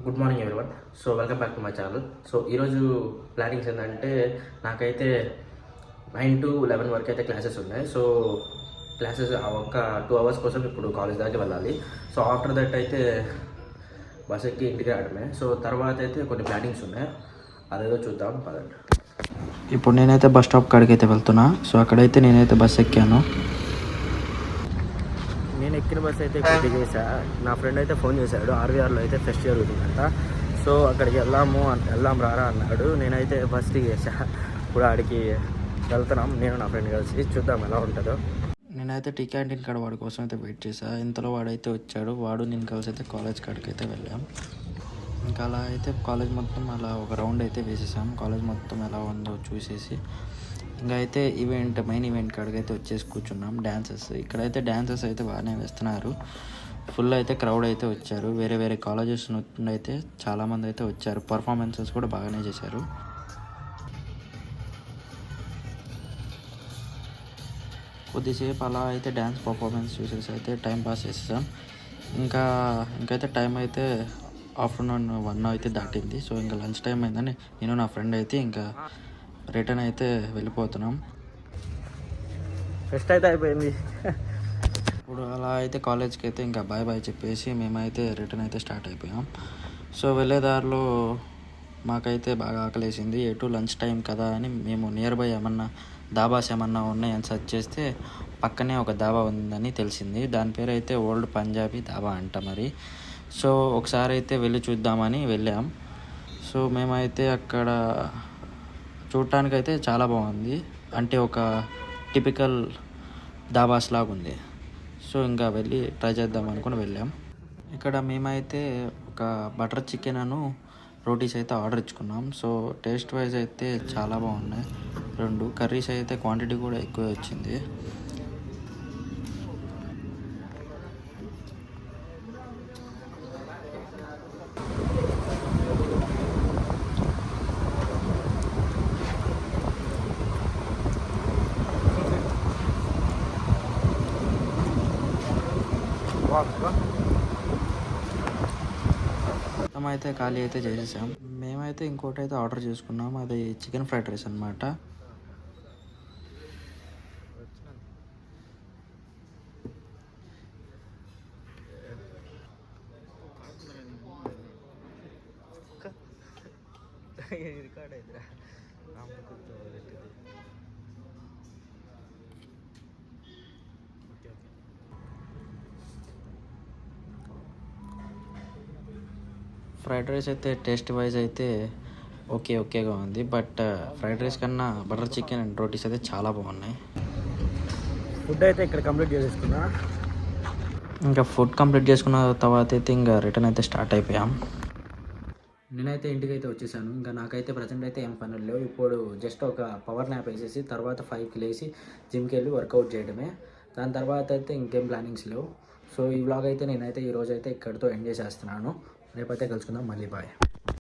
Good morning everyone. So welcome back to my channel. So ఈరోజు plannings ఏంటంటే నాకైతే 9 to 11 వరకు అయితే క్లాసెస్ ఉన్నాయి. సో క్లాసెస్ ఒక 2 hours కోసం ఇప్పుడు కాలేజ్ దాకా వెళ్ళాలి. సో ఆఫ్టర్ దట్ అయితే బస్ ఎక్కి ఇంటికి రావడమే. సో తర్వాత అయితే కొన్ని ప్లానింగ్స్ ఉన్నాయి, అదేదో చూద్దాం పదండి. ఇప్పుడు నేనైతే బస్ స్టాప్ కాడికి అయితే వెళ్తున్నా. సో అక్కడైతే నేనైతే బస్ ఎక్కాను. నేను ఎక్కిన బస్ అయితే ఇప్పుడు దిగేసా. నా ఫ్రెండ్ అయితే ఫోన్ చేశాడు, ఆర్వీఆర్లో అయితే ఫెస్ట్ జరుగుతుందంట. సో అక్కడికి వెళ్దాం రారా అన్నాడు. నేనైతే బస్ దిగేసా. ఇప్పుడు ఆడికి వెళ్తున్నాం, నేను నా ఫ్రెండ్ కలిసి. చూద్దాం ఎలా ఉంటుందో. నేనైతే టీ క్యాంటీన్ కాడ వాడి కోసం అయితే వెయిట్ చేసా. ఇంతలో వాడైతే వచ్చాడు. వాడు నేను కలిసి అయితే కాలేజ్ కాడికి అయితే వెళ్ళాం. ఇంకా అలా అయితే కాలేజ్ మొత్తం అలా ఒక రౌండ్ అయితే వేసేసాం. కాలేజ్ మొత్తం ఎలా ఉందో చూసేసి ఇంకా అయితే మెయిన్ ఈవెంట్ కాడికి అయితే వచ్చేసి కూర్చున్నాం. డ్యాన్సెస్ ఇక్కడైతే డ్యాన్సెస్ అయితే బాగానే వేస్తున్నారు. ఫుల్ అయితే క్రౌడ్ అయితే వచ్చారు. వేరే కాలేజెస్ నుండి అయితే చాలామంది అయితే వచ్చారు. పర్ఫార్మెన్సెస్ కూడా బాగానే చేశారు. కొద్దిసేపు అలా అయితే డ్యాన్స్ పర్ఫార్మెన్స్ చూసేసి అయితే టైం పాస్ చేసేసాం. ఇంకైతే టైం అయితే ఆఫ్టర్నూన్ 1 అయితే దాటింది. సో ఇంకా లంచ్ టైం అయిందని నేను నా ఫ్రెండ్ అయితే ఇంకా రిటర్న్ అయితే వెళ్ళిపోతున్నాం. ఫెస్ట్ అయితే అయిపోయింది. ఇప్పుడు అలా అయితే కాలేజ్కి అయితే ఇంకా బాయ్ చెప్పేసి మేమైతే రిటర్న్ అయితే స్టార్ట్ అయిపోయాం. సో వెళ్ళేదారిలో మాకైతే బాగా ఆకలేసింది. ఎటు లంచ్ టైం కదా అని మేము నియర్ బై ఏమన్నా దాబాస్ ఏమన్నా ఉన్నాయని సెర్చ్ చేస్తే పక్కనే ఒక దాబా ఉందని తెలిసింది. దాని పేరు అయితే ఓల్డ్ పంజాబీ దాబా అంట మరి. సో ఒకసారి అయితే వెళ్ళి చూద్దామని వెళ్ళాం. సో మేమైతే అక్కడ చూడటానికైతే చాలా బాగుంది, అంటే ఒక టిపికల్ దాబాస్ లాగా ఉంది. సో ఇంకా వెళ్ళి ట్రై చేద్దాం అనుకుని వెళ్ళాం. ఇక్కడ మేమైతే ఒక బటర్ చికెన్ రోటీస్ అయితే ఆర్డర్ ఇచ్చుకున్నాం. సో టేస్ట్ వైజ్ అయితే చాలా బాగున్నాయి. 2 కర్రీస్ అయితే క్వాంటిటీ కూడా ఎక్కువ వచ్చింది. అయితే ఖాళీ అయితే చేసేసాం. మేమైతే ఇంకోటి అయితే ఆర్డర్ చేసుకున్నాం. అది చికెన్ ఫ్రైడ్ రైస్ అనమాట. ఫ్రైడ్ రైస్ అయితే టేస్ట్ వైజ్ అయితే ఓకేగా ఉంది. బట్ ఫ్రైడ్ రైస్ కన్నా బటర్ చికెన్ అండ్ రోటీస్ అయితే చాలా బాగున్నాయి. ఫుడ్ అయితే ఇక్కడ కంప్లీట్ చేసేసుకున్నా. ఇంకా ఫుడ్ కంప్లీట్ చేసుకున్న తర్వాత అయితే ఇంకా రిటర్న్ అయితే స్టార్ట్ అయిపోయాం. నేనైతే ఇంటికి అయితే వచ్చేసాను. ఇంకా నాకైతే ప్రజెంట్ అయితే ఏం పనులు లేవు. ఇప్పుడు జస్ట్ ఒక పవర్ న్యాప్ వేసేసి తర్వాత 5కి లేచి జిమ్కి వెళ్ళి వర్కౌట్ చేయడమే. దాని తర్వాత అయితే ఇంకేం ప్లానింగ్స్ లేవు. సో ఈ వ్లాగ్ అయితే నేనైతే ఈరోజు అయితే ఇక్కడితో ఎండ్ చేసేస్తున్నాను. రేపైతే కలుసుకుందాం. మళ్ళీ బాయ్.